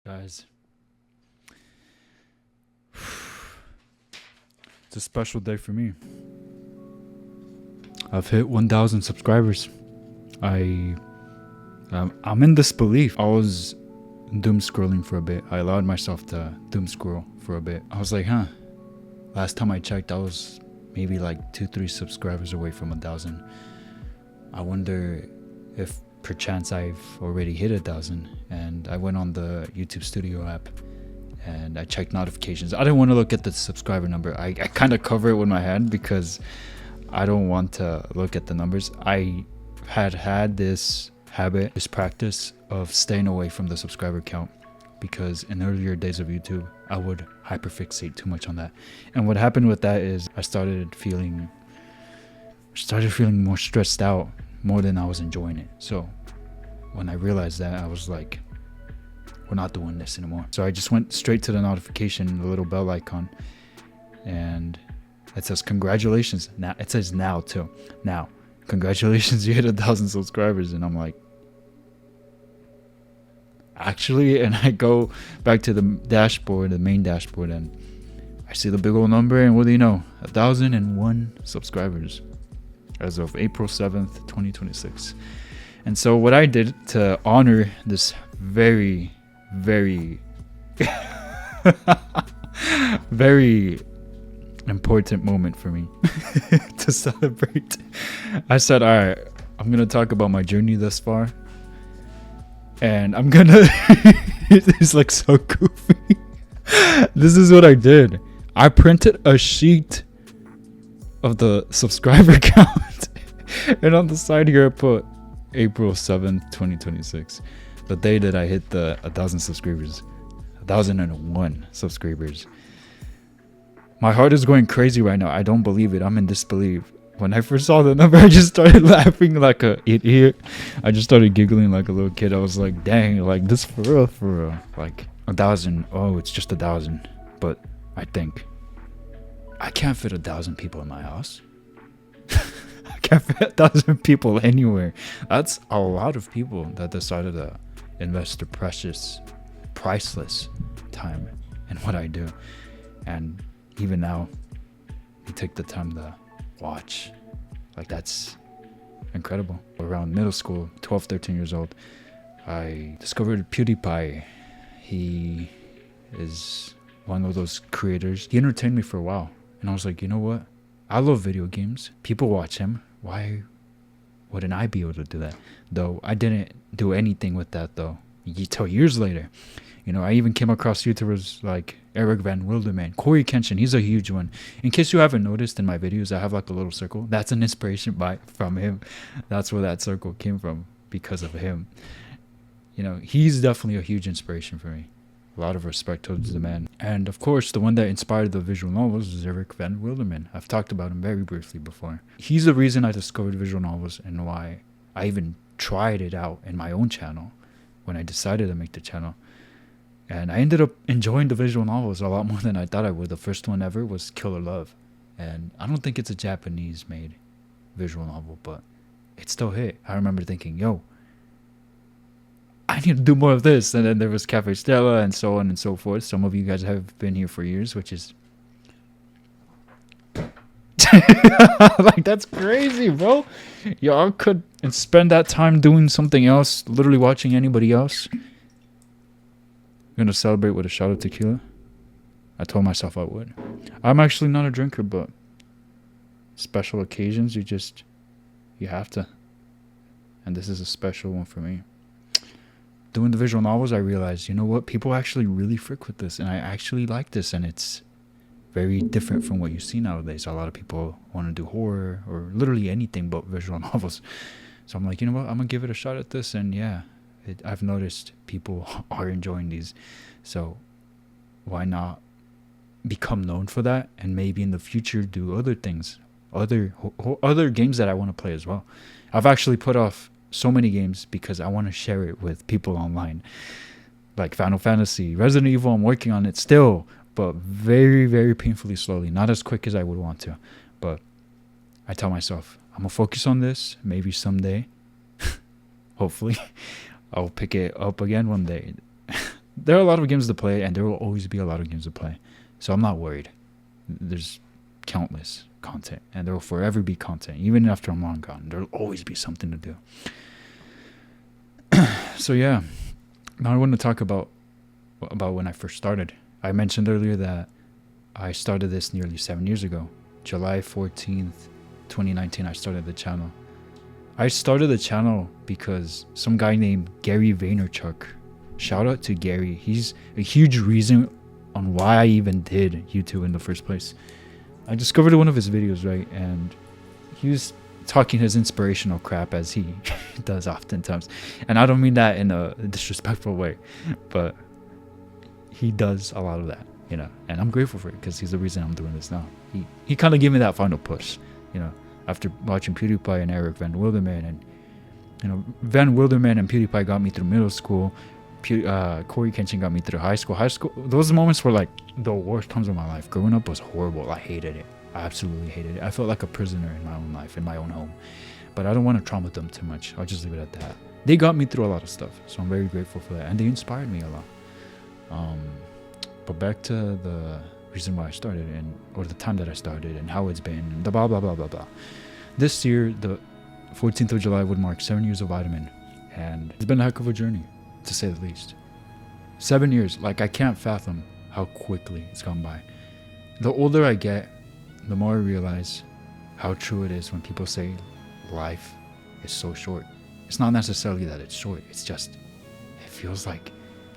Guys, it's a special day for me. I've hit 1,000 subscribers. I'm in disbelief. I was doom scrolling for a bit. I allowed myself to doom scroll for a bit. I was like, last time I checked, I was maybe like 2-3 subscribers away from 1,000. I wonder if perchance I've already hit 1,000. And I went on the YouTube Studio app and I checked notifications. I didn't want to look at the subscriber number. I kind of cover it with my hand because I don't want to look at the numbers. I had this habit, this practice of staying away from the subscriber count because in earlier days of YouTube, I would hyperfixate too much on that. And what happened with that is I started feeling more stressed out more than I was enjoying it. So when I realized that, I was like, we're not doing this anymore. So I just went straight to the notification, the little bell icon, and it says congratulations. Now it says now too. Now, congratulations, you hit 1,000 subscribers. And I'm like, actually? And I go back to the dashboard, the main dashboard, and I see the big old number, and what do you know? 1,001 subscribers as of April 7th, 2026. And so what I did to honor this very, very, very important moment for me to celebrate, I said, all right, I'm going to talk about my journey thus far. And I'm going to, it's like so goofy. This is what I did. I printed a sheet of the subscriber count. And on the side here, I put April 7th, 2026. The day that I hit the 1,000 subscribers. 1,001 subscribers. My heart is going crazy right now. I don't believe it. I'm in disbelief. When I first saw the number, I just started laughing like a idiot. I just started giggling like a little kid. I was like, dang, like this for real. Like 1,000. Oh, it's just 1,000. But I think I can't fit 1,000 people in my house. I can't fit 1,000 people anywhere. That's a lot of people that decided to invest their precious, priceless time in what I do. And even now, you take the time to watch. Like, that's incredible. Around middle school, 12, 13 years old, I discovered PewDiePie. He is one of those creators. He entertained me for a while. And I was like, you know what? I love video games. People watch him. Why wouldn't I be able to do that? Though I didn't do anything with that though. Until years later. You know, I even came across YouTubers like Eric Van Wilderman, Corey Kenshin. He's a huge one. In case you haven't noticed in my videos, I have like a little circle. That's an inspiration from him. That's where that circle came from, because of him. You know, he's definitely a huge inspiration for me. A lot of respect towards the man. And of course, the one that inspired the visual novels is Eric Van Wilderman. I've talked about him very briefly before. He's the reason I discovered visual novels and why I even tried it out in my own channel when I decided to make the channel. And I ended up enjoying the visual novels a lot more than I thought I would. The first one ever was Killer Love. And I don't think it's a Japanese-made visual novel, but it still hit. I remember thinking, yo, I need to do more of this. And then there was Cafe Stella and so on and so forth. Some of you guys have been here for years, which is like, that's crazy, bro. Y'all could spend that time doing something else, literally watching anybody else. Gonna celebrate with a shot of tequila. I told myself I would. I'm actually not a drinker, but special occasions, you have to. And this is a special one for me. Doing the visual novels, I realized, you know what? People actually really frick with this, and I actually like this, and it's very different from what you see nowadays. A lot of people want to do horror or literally anything but visual novels. So I'm like, you know what? I'm gonna give it a shot at this, and yeah, I've noticed people are enjoying these. So why not become known for that, and maybe in the future do other things, other games that I want to play as well. I've actually put off so many games because I want to share it with people online, like Final Fantasy, Resident Evil. I'm working on it still, but very, very painfully slowly, not as quick as I would want to. But I tell myself, I'm gonna focus on this. Maybe someday, hopefully, I'll pick it up again one day. there are a lot of games to play, and there will always be a lot of games to play. So I'm not worried. There's countless content, and there will forever be content. Even after I'm long gone, there will always be something to do. So yeah, now I want to talk about when I first started. I mentioned earlier that I started this nearly 7 years ago. July 14th, 2019, I started the channel. I started the channel because some guy named Gary Vaynerchuk, shout out to Gary, he's a huge reason on why I even did YouTube in the first place. I discovered one of his videos, right, and he was talking his inspirational crap, as he does oftentimes, and I don't mean that in a disrespectful way, but he does a lot of that, you know, and I'm grateful for it because he's the reason I'm doing this now. He kind of gave me that final push, you know, after watching PewDiePie and Eric Van Wilderman, and you know, Van Wilderman and PewDiePie got me through middle school. Corey Kenshin got me through high school. Those moments were like the worst times of my life. Growing up was horrible. I hated it. I absolutely hated it. I felt like a prisoner in my own life, in my own home. But I don't want to trauma them too much. I'll just leave it at that. They got me through a lot of stuff, so I'm very grateful for that, and they inspired me a lot. But back to the reason why I started, or the time that I started, and how it's been, and the blah blah blah blah blah. This year, the 14th of July would mark 7 years of Vitamin, and it's been a heck of a journey, to say the least. 7 years, like I can't fathom how quickly it's gone by. The older I get, the more I realize how true it is when people say life is so short. It's not necessarily that it's short, it's just, it feels like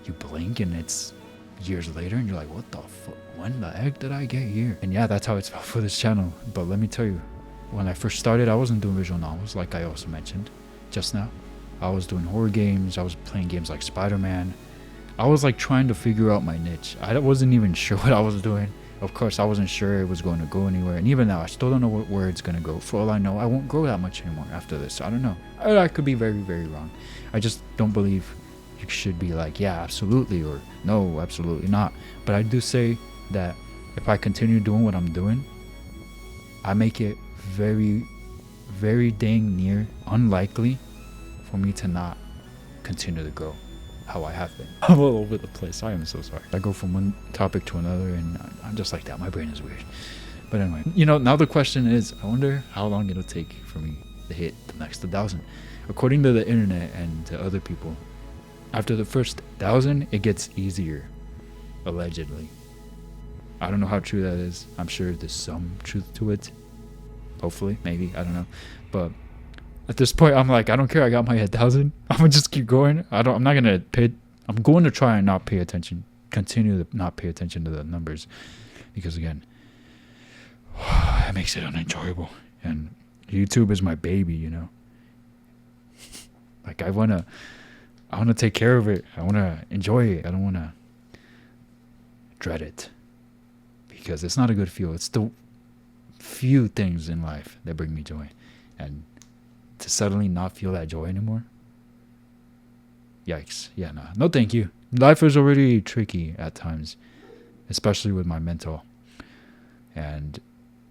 you blink and it's years later and you're like, what the fuck, when the heck did I get here? And yeah, that's how it's felt for this channel. But let me tell you, when I first started, I wasn't doing visual novels, like I also mentioned just now. I was doing horror games, I was playing games like Spider-Man. I was like trying to figure out my niche. I wasn't even sure what I was doing. Of course, I wasn't sure it was going to go anywhere. And even now, I still don't know where it's going to go. For all I know, I won't grow that much anymore after this. I don't know. I could be very, very wrong. I just don't believe you should be like, yeah, absolutely, or no, absolutely not. But I do say that if I continue doing what I'm doing, I make it very, very dang near unlikely for me to not continue to grow how I have been. I'm all over the place. I am so sorry. I go from one topic to another, and I'm just like that. My brain is weird. But anyway, you know, now the question is, I wonder how long it'll take for me to hit the next 1,000. According to the internet and to other people, after the first 1,000, it gets easier, allegedly. I don't know how true that is. I'm sure there's some truth to it. Hopefully, maybe, I don't know. But at this point, I'm like, I don't care. I got my 1,000. I'm gonna just keep going. I'm not gonna pay. I'm going to try and not pay attention. Continue to not pay attention to the numbers, because again, it makes it unenjoyable. And YouTube is my baby, you know. Like I wanna take care of it. I wanna enjoy it. I don't wanna dread it, because it's not a good feel. It's the few things in life that bring me joy, and to suddenly not feel that joy anymore, yikes. Yeah, no thank you. Life is already tricky at times, especially with my mental, and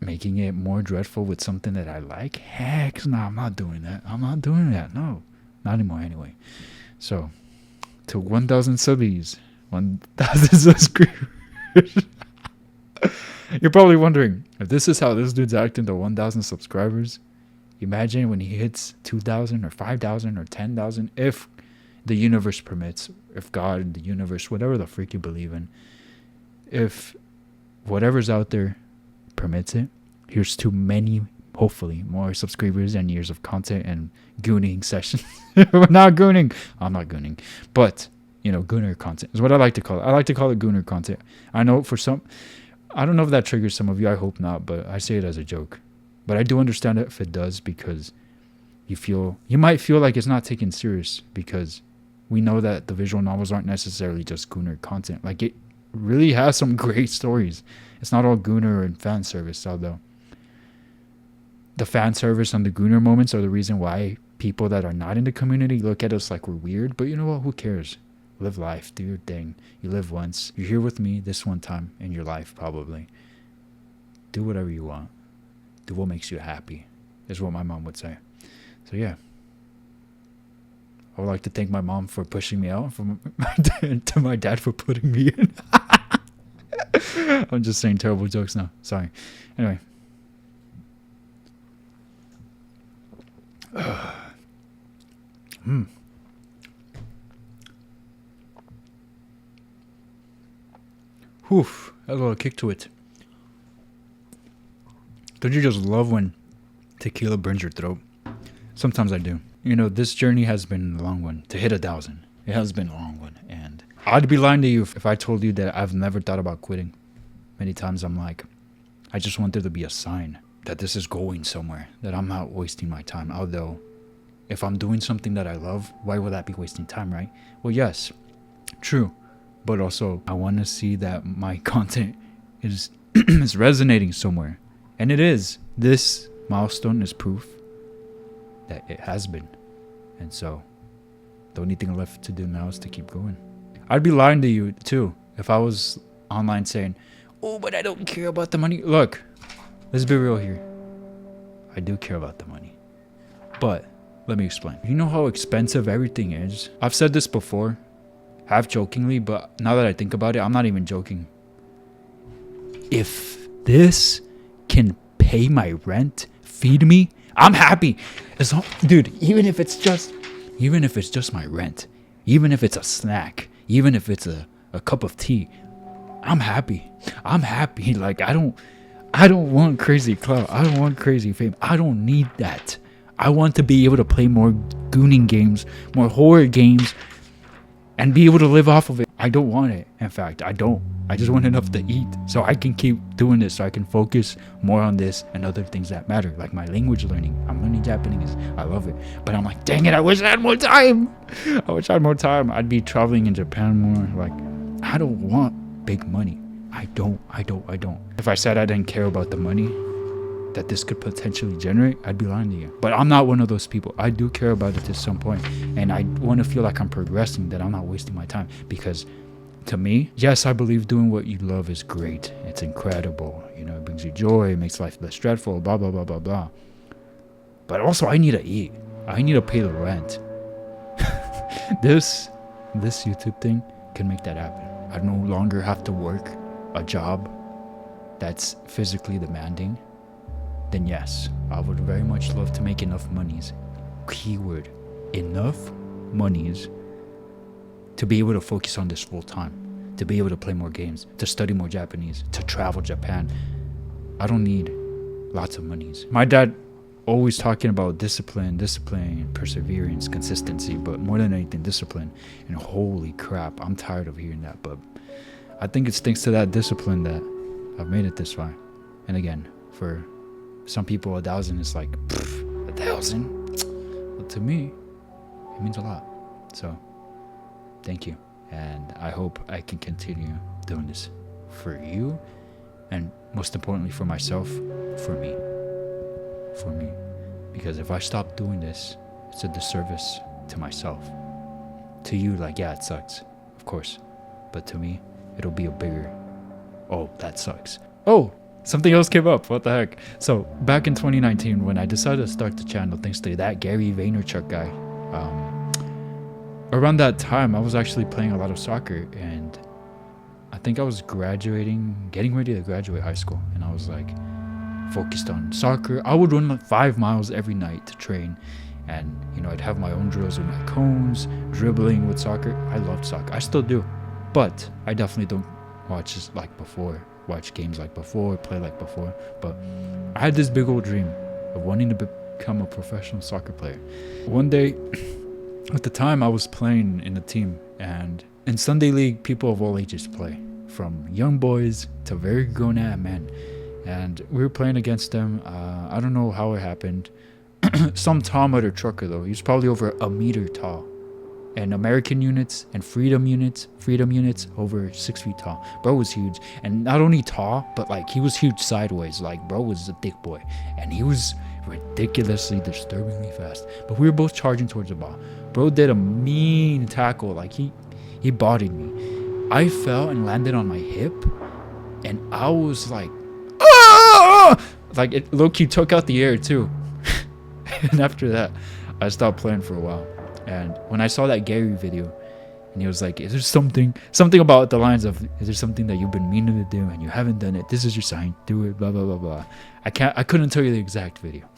making it more dreadful with something that I like, heck no, I'm not doing that. No, not anymore anyway. So to 1,000 subbies, 1,000 subscribers. You're probably wondering, if this is how this dude's acting to 1,000 subscribers, imagine when he hits 2,000 or 5,000 or 10,000, if the universe permits, if God, the universe, whatever the freak you believe in, if whatever's out there permits it, here's to many, hopefully, more subscribers and years of content and gooning sessions. We're not gooning. I'm not gooning. But, you know, gooner content is what I like to call it. I like to call it gooner content. I know for some, I don't know if that triggers some of you. I hope not, but I say it as a joke. But I do understand it if it does, because you might feel like it's not taken serious, because we know that the visual novels aren't necessarily just gooner content. Like, it really has some great stories. It's not all gooner and fan service, although the fan service and the gooner moments are the reason why people that are not in the community look at us like we're weird. But you know what? Who cares? Live life. Do your thing. You live once. You're here with me this one time in your life, probably. Do whatever you want. Do what makes you happy, is what my mom would say. So yeah, I would like to thank my mom for pushing me out, from to my dad for putting me in. I'm just saying terrible jokes now. Sorry. Anyway. Whew, had a little kick to it. Don't you just love when tequila burns your throat? Sometimes I do. You know, this journey has been a long one. To hit 1,000, it has been a long one. And I'd be lying to you if I told you that I've never thought about quitting. Many times I'm like, I just want there to be a sign that this is going somewhere, that I'm not wasting my time. Although, if I'm doing something that I love, why would that be wasting time, right? Well, yes, true. But also, I want to see that my content is is resonating somewhere. And it is. This milestone is proof that it has been. And so, the only thing left to do now is to keep going. I'd be lying to you, too, if I was online saying, oh, but I don't care about the money. Look, let's be real here. I do care about the money. But, let me explain. You know how expensive everything is? I've said this before, half jokingly, but now that I think about it, I'm not even joking. If this can pay my rent, feed me, I'm happy. Dude, even if it's just my rent, even if it's a snack, even if it's a cup of tea, I'm happy. I'm happy. Like, I don't want crazy clout. I don't want crazy fame. I don't need that. I want to be able to play more gooning games, more horror games, and be able to live off of it. I don't want it. In fact, I don't. I just want enough to eat so I can keep doing this, so I can focus more on this and other things that matter, like my language learning. I'm learning Japanese. I love it. But I'm like, dang it, I wish I had more time. I wish I had more time. I'd be traveling in Japan more. Like, I don't want big money. I don't. If I said I didn't care about the money that this could potentially generate, I'd be lying to you. But I'm not one of those people. I do care about it to some point, and I want to feel like I'm progressing, that I'm not wasting my time. Because to me, yes, I believe doing what you love is great. It's incredible. You know, it brings you joy, it makes life less stressful, blah, blah, blah, blah, blah. But also, I need to eat. I need to pay the rent. This YouTube thing can make that happen. I no longer have to work a job that's physically demanding. Then yes, I would very much love to make enough monies. Keyword, enough monies to be able to focus on this full time, to be able to play more games, to study more Japanese, to travel Japan. I don't need lots of monies. My dad always talking about discipline, perseverance, consistency, but more than anything, discipline. And holy crap, I'm tired of hearing that. But I think it's thanks to that discipline that I've made it this far. And again, for some people, 1,000 is like, 1,000? But to me, it means a lot. So, thank you. And I hope I can continue doing this for you. And most importantly, for myself, for me. For me. Because if I stop doing this, it's a disservice to myself. To you, like, yeah, it sucks. Of course. But to me, it'll be a bigger, oh, that sucks. Oh! Something else came up. What the heck? So back in 2019, when I decided to start the channel, thanks to that Gary Vaynerchuk guy, around that time, I was actually playing a lot of soccer, and I think I was getting ready to graduate high school, and I was like focused on soccer. I would run like 5 miles every night to train, and you know, I'd have my own drills with my cones, dribbling with soccer. I loved soccer. I still do, but I definitely don't watch games like before, play like before. But I had this big old dream of wanting to become a professional soccer player. One day, at the time, I was playing in a team, and in Sunday League, people of all ages play, from young boys to very grown-ass men. And we were playing against them. I don't know how it happened. Some tall mother trucker, though. He was probably over a meter tall. And American units and freedom units over 6 feet tall. Bro was huge. And not only tall, but like he was huge sideways. Like, bro was a thick boy. And he was ridiculously, disturbingly fast. But we were both charging towards the ball. Bro did a mean tackle. Like, he bodied me. I fell and landed on my hip. And I was like, ah! Like, it low-key took out the air too. And after that, I stopped playing for a while. And when I saw that Gary video, and he was like, is there something about the lines of, is there something that you've been meaning to do and you haven't done it? This is your sign. Do it, blah, blah, blah, blah. I couldn't tell you the exact video.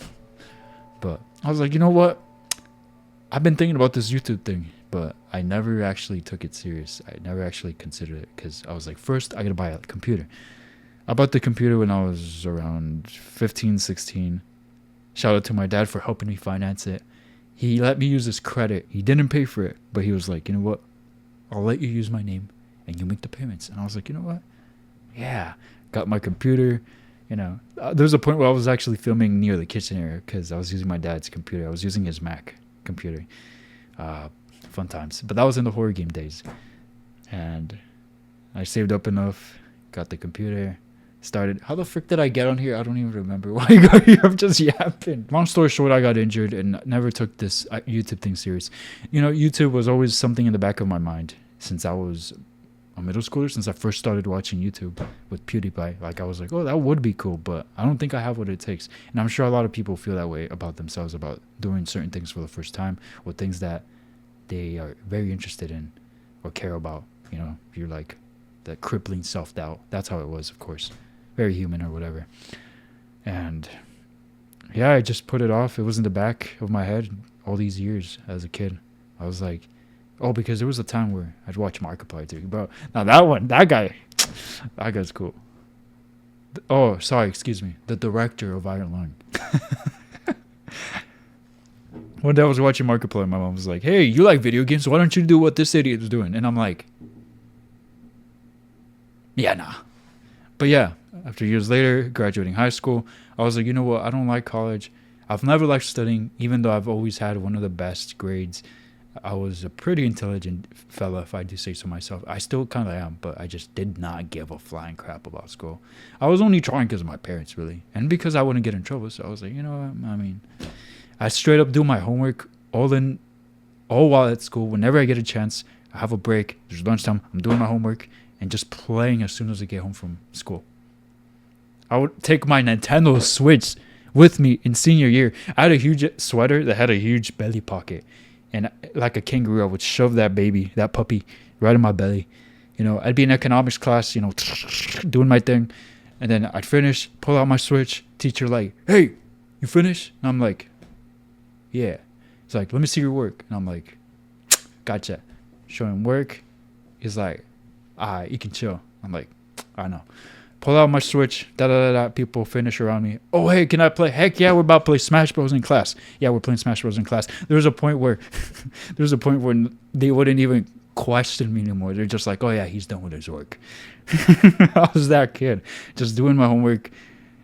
But I was like, you know what? I've been thinking about this YouTube thing, but I never actually took it serious. I never actually considered it because I was like, first, I got to buy a computer. I bought the computer when I was around 15, 16. Shout out to my dad for helping me finance it. He let me use his credit. He didn't pay for it, but he was like, you know what? I'll let you use my name and you make the payments. And I was like, you know what? Yeah. Got my computer. You know, there was a point where I was actually filming near the kitchen area because I was using my dad's computer. I was using his Mac computer. Fun times. But that was in the horror game days. And I saved up enough, got the computer, started. How the frick did I get on here? I don't even remember why I got here. I'm just yapping. Long story short, I got injured and never took this YouTube thing serious. You know, YouTube was always something in the back of my mind since I was a middle schooler, since I first started watching YouTube with PewDiePie. Like, I was like, oh, that would be cool, but I don't think I have what it takes. And I'm sure a lot of people feel that way about themselves, about doing certain things for the first time or things that they are very interested in or care about. You know, if you're like that crippling self-doubt. That's how it was, of course. Very human or whatever. And yeah, I just put it off. It was in the back of my head all these years as a kid. I was like, oh, because there was a time where I'd watch Markiplier too. Bro, now that guy's cool. Oh, sorry, excuse me. The director of Iron Lung. One day I was watching Markiplier. My mom was like, hey, you like video games? Why don't you do what this idiot is doing? And I'm like, yeah, nah. But yeah, after years later, graduating high school, I was like, you know what? I don't like college. I've never liked studying, even though I've always had one of the best grades. I was a pretty intelligent fella, if I do say so myself. I still kind of am, but I just did not give a flying crap about school. I was only trying because of my parents, really. And because I wouldn't get in trouble. So I was like, you know what? I mean, I straight up do my homework all while at school. Whenever I get a chance, I have a break. There's lunchtime. I'm doing my homework and just playing as soon as I get home from school. I would take my Nintendo Switch with me in senior year. I had a huge sweater that had a huge belly pocket. And like a kangaroo, I would shove that puppy, right in my belly. You know, I'd be in economics class, you know, doing my thing. And then I'd finish, pull out my Switch. Teacher like, hey, you finished? And I'm like, yeah. He's like, let me see your work. And I'm like, gotcha. Show him work. He's like, you can chill. I'm like, I know. Pull out my Switch. People finish around me. Oh, hey, can I play? Heck yeah, we're about to play Smash Bros. In class. Yeah, we're playing Smash Bros. In class. There was a point where they wouldn't even question me anymore. They're just like, oh yeah, he's done with his work. I was that kid, just doing my homework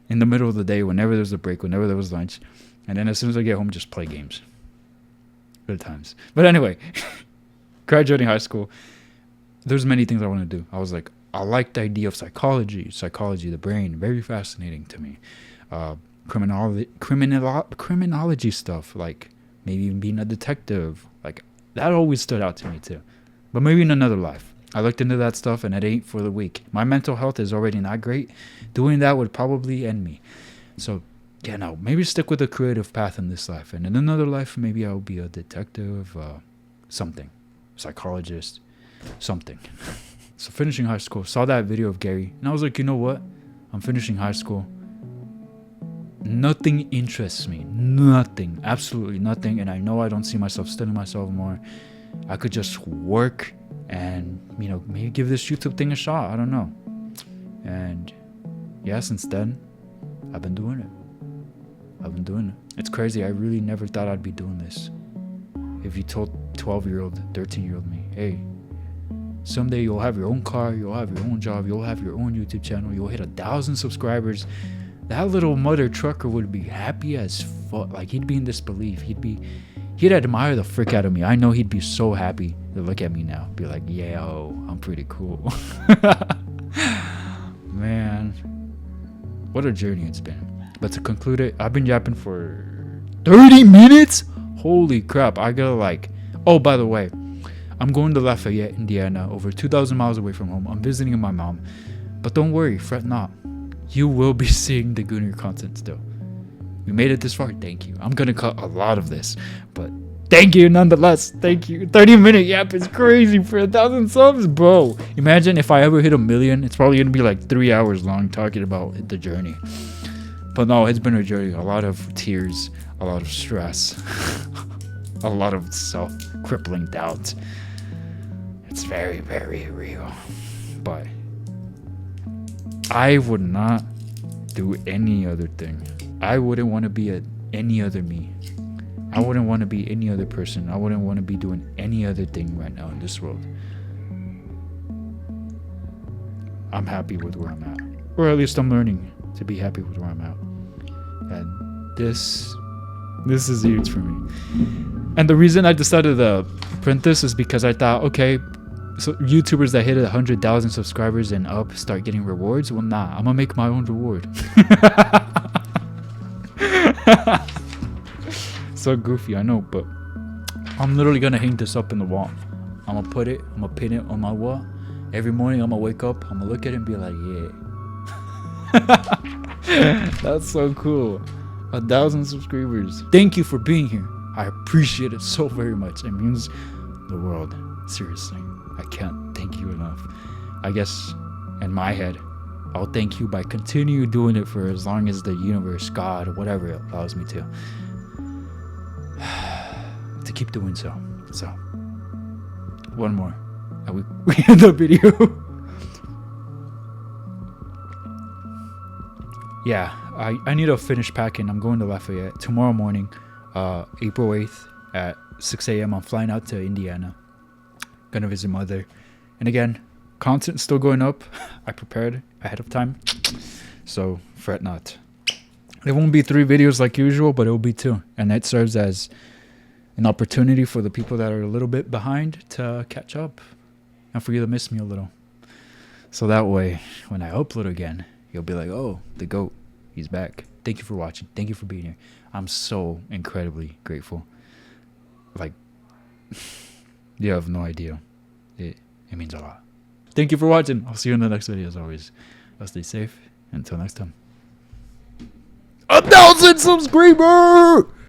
in the middle of the day, whenever there was a break, whenever there was lunch, and then as soon as I get home, just play games. Good times. But anyway, graduating high school, there's many things I want to do. I was like, I like the idea of psychology, the brain, very fascinating to me. Criminology stuff, like maybe even being a detective, like that always stood out to me too. But maybe in another life. I looked into that stuff and it ain't for the weak. My mental health is already not great. Doing that would probably end me. So yeah, no, maybe stick with a creative path in this life. And in another life, maybe I'll be a detective, something, psychologist, something. So finishing high school, saw that video of Gary, and I was like, you know what? I'm finishing high school. Nothing interests me. Nothing. Absolutely nothing. And I know I don't see myself studying myself more. I could just work and, you know, maybe give this YouTube thing a shot. I don't know. And yeah, since then, I've been doing it. It's crazy. I really never thought I'd be doing this. If you told 12-year-old, 13-year-old me, hey, someday you'll have your own car, you'll have your own job, you'll have your own YouTube channel, you'll hit 1,000 subscribers, that little mother trucker would be happy as fuck. Like, he'd be in disbelief. He'd admire the frick out of me. I know he'd be so happy to look at me now. Be like, yo, I'm pretty cool. Man, what a journey it's been. But to conclude it, I've been yapping for 30 minutes? Holy crap. I gotta like, oh, by the way, I'm going to Lafayette, Indiana, over 2,000 miles away from home. I'm visiting my mom. But don't worry, fret not. You will be seeing the Gooner content still. We made it this far, thank you. I'm going to cut a lot of this, but Thank you nonetheless. Thank you. 30-minute yap is crazy for 1,000 subs, bro. Imagine if I ever hit 1 million, it's probably gonna be like 3 hours long talking about the journey. But no, it's been a journey. A lot of tears, a lot of stress, a lot of self-crippling doubt. It's very, very real. But I would not do any other thing. I wouldn't want to be any other me. I wouldn't want to be any other person. I wouldn't want to be doing any other thing right now in this world. I'm happy with where I'm at. Or at least I'm learning to be happy with where I'm at. And this is huge for me. And the reason I decided to print this is because I thought, okay, so YouTubers that hit 100,000 subscribers and up start getting rewards. Well, nah, I'm gonna make my own reward. So goofy, I know, but I'm literally gonna hang this up in the wall. I'm gonna pin it on my wall. Every morning I'm gonna wake up, I'm gonna look at it and be like, yeah. That's so cool. 1,000 subscribers. Thank you for being here. I appreciate it so very much. It means the world. Seriously. I can't thank you enough. I guess in my head, I'll thank you by continue doing it for as long as the universe, God, whatever allows me to keep doing so. So, one more. And we end the video. Yeah, I need to finish packing. I'm going to Lafayette tomorrow morning, April 8th at 6 a.m. I'm flying out to Indiana. Gonna visit mother. And again, content's still going up. I prepared ahead of time, so fret not. There won't be 3 videos like usual, but it will be 2, and that serves as an opportunity for the people that are a little bit behind to catch up and for you to miss me a little. So that way, when I upload again, you'll be like, oh, the GOAT, he's back. Thank you for watching. Thank you for being here. I'm so incredibly grateful. Like, you have no idea. It means a lot. Thank you for watching. I'll see you in the next video as always. I'll stay safe. Until next time. 1,000 subscribers!